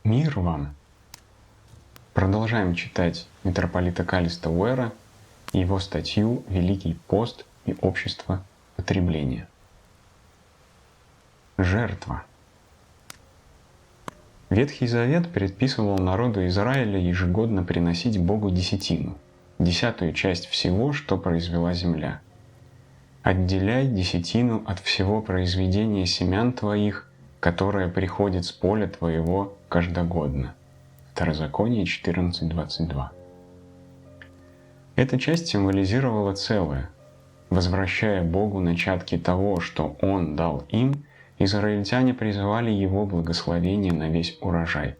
Мир вам! Продолжаем читать митрополита Каллиста Уэра и его статью «Великий пост и общество потребления». Жертва. Ветхий Завет предписывал народу Израиля ежегодно приносить Богу десятину, 10-ю часть всего, что произвела земля. «Отделяй десятину от всего произведения семян твоих, которое приходит с поля твоего каждогодно». Второзаконие 14:22. Эта часть символизировала целое. Возвращая Богу начатки того, что Он дал им, израильтяне призывали Его благословение на весь урожай.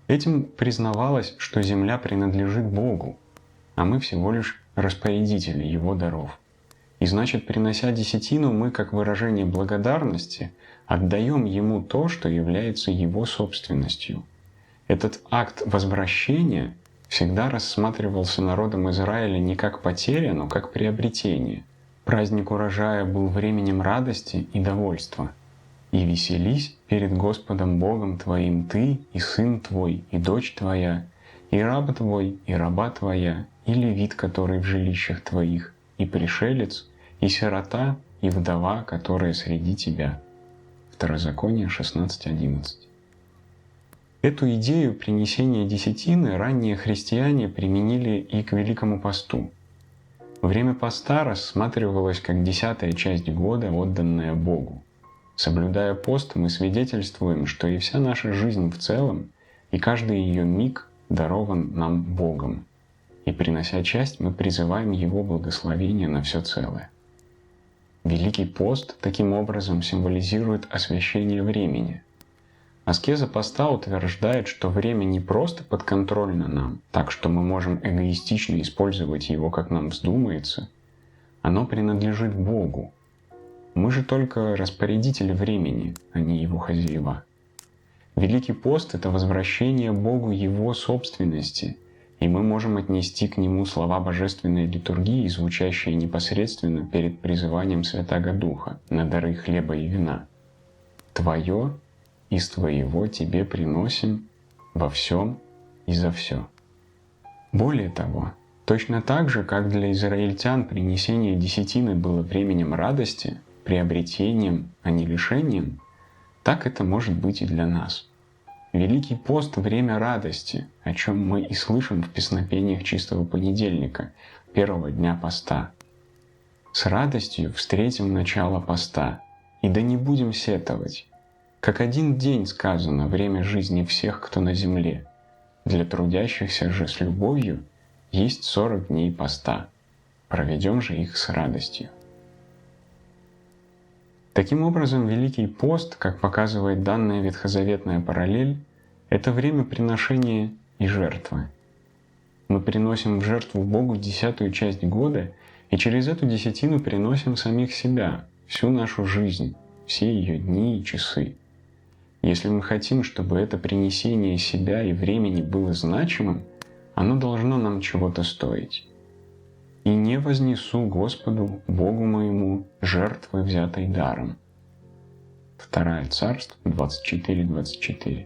Этим признавалось, что земля принадлежит Богу, а мы всего лишь распорядители Его даров. И значит, принося десятину, мы, как выражение благодарности, отдаем Ему то, что является Его собственностью. Этот акт возвращения всегда рассматривался народом Израиля не как потеря, но как приобретение. Праздник урожая был временем радости и довольства. «И веселись перед Господом Богом твоим ты, и сын твой, и дочь твоя, и раб твой, и раба твоя, и левит, который в жилищах твоих, и пришелец, и сирота, и вдова, которая среди тебя». Второзаконие 16:11. Эту идею принесения десятины ранние христиане применили и к Великому посту. Время поста рассматривалось как 10-я часть года, отданная Богу. Соблюдая пост, мы свидетельствуем, что и вся наша жизнь в целом, и каждый ее миг дарован нам Богом. И принося часть, мы призываем Его благословение на все целое. Великий пост таким образом символизирует освящение времени. Аскеза поста утверждает, что время не просто подконтрольно нам, так что мы можем эгоистично использовать его, как нам вздумается. Оно принадлежит Богу. Мы же только распорядители времени, а не Его хозяева. Великий пост — это возвращение Богу Его собственности, и мы можем отнести к Нему слова божественной литургии, звучащие непосредственно перед призыванием Святаго Духа на дары хлеба и вина. «Твое из твоего тебе приносим во всем и за все». Более того, точно так же, как для израильтян принесение десятины было временем радости, приобретением, а не лишением, так это может быть и для нас. Великий пост — время радости, о чем мы и слышим в песнопениях Чистого понедельника, первого дня поста. «С радостью встретим начало поста, и да не будем сетовать. Как один день сказано время жизни всех, кто на земле. Для трудящихся же с любовью есть 40 дней поста. Проведем же их с радостью». Таким образом, Великий пост, как показывает данная ветхозаветная параллель, это время приношения и жертвы. Мы приносим в жертву Богу 10-ю часть года, и через эту десятину приносим самих себя, всю нашу жизнь, все ее дни и часы. Если мы хотим, чтобы это принесение себя и времени было значимым, оно должно нам чего-то стоить. «И не вознесу Господу, Богу моему, жертвы, взятой даром». 2 Царств 24:24.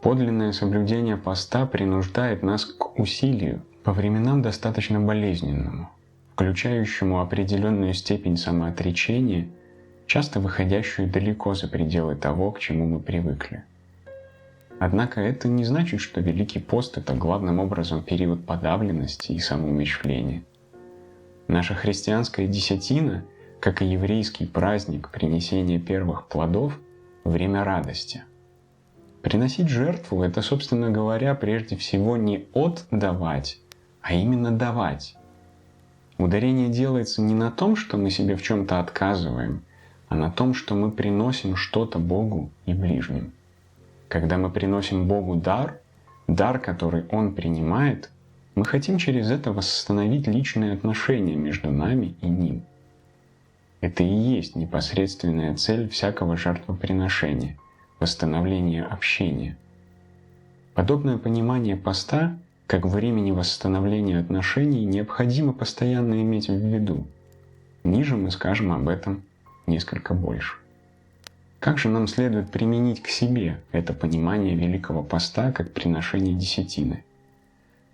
Подлинное соблюдение поста принуждает нас к усилию, по временам достаточно болезненному, включающему определенную степень самоотречения, часто выходящую далеко за пределы того, к чему мы привыкли. Однако это не значит, что Великий пост — это главным образом период подавленности и самоумерщвления. Наша христианская десятина, как и еврейский праздник принесения первых плодов, — время радости. Приносить жертву — это, собственно говоря, прежде всего не отдавать, а именно давать. Ударение делается не на том, что мы себе в чем-то отказываем, а на том, что мы приносим что-то Богу и ближним. Когда мы приносим Богу дар, который Он принимает, мы хотим через это восстановить личные отношения между нами и Ним. Это и есть непосредственная цель всякого жертвоприношения — восстановление общения. Подобное понимание поста, как времени восстановления отношений, необходимо постоянно иметь в виду. Ниже мы скажем об этом несколько больше. Как же нам следует применить к себе это понимание Великого Поста как приношение десятины?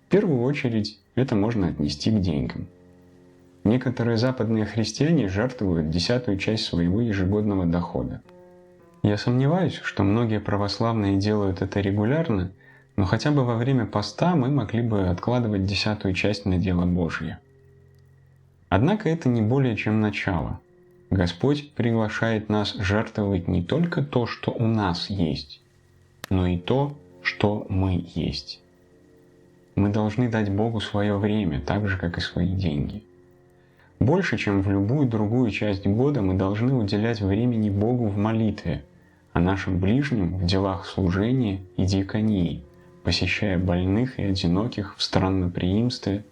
В первую очередь это можно отнести к деньгам. Некоторые западные христиане жертвуют 10-ю часть своего ежегодного дохода. Я сомневаюсь, что многие православные делают это регулярно, но хотя бы во время поста мы могли бы откладывать 10-ю часть на дело Божье. Однако это не более чем начало. Господь приглашает нас жертвовать не только то, что у нас есть, но и то, что мы есть. Мы должны дать Богу свое время, так же, как и свои деньги. Больше, чем в любую другую часть года, мы должны уделять времени Богу в молитве, а нашим ближним в делах служения и диаконии, посещая больных и одиноких в странноприимстве,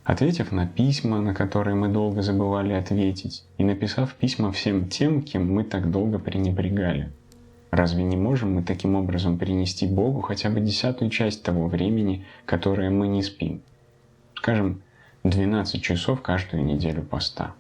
ответив на письма, на которые мы долго забывали ответить, и написав письма всем тем, кем мы так долго пренебрегали. Разве не можем мы таким образом принести Богу хотя бы 10-ю часть того времени, которое мы не спим? Скажем, 12 часов каждую неделю поста.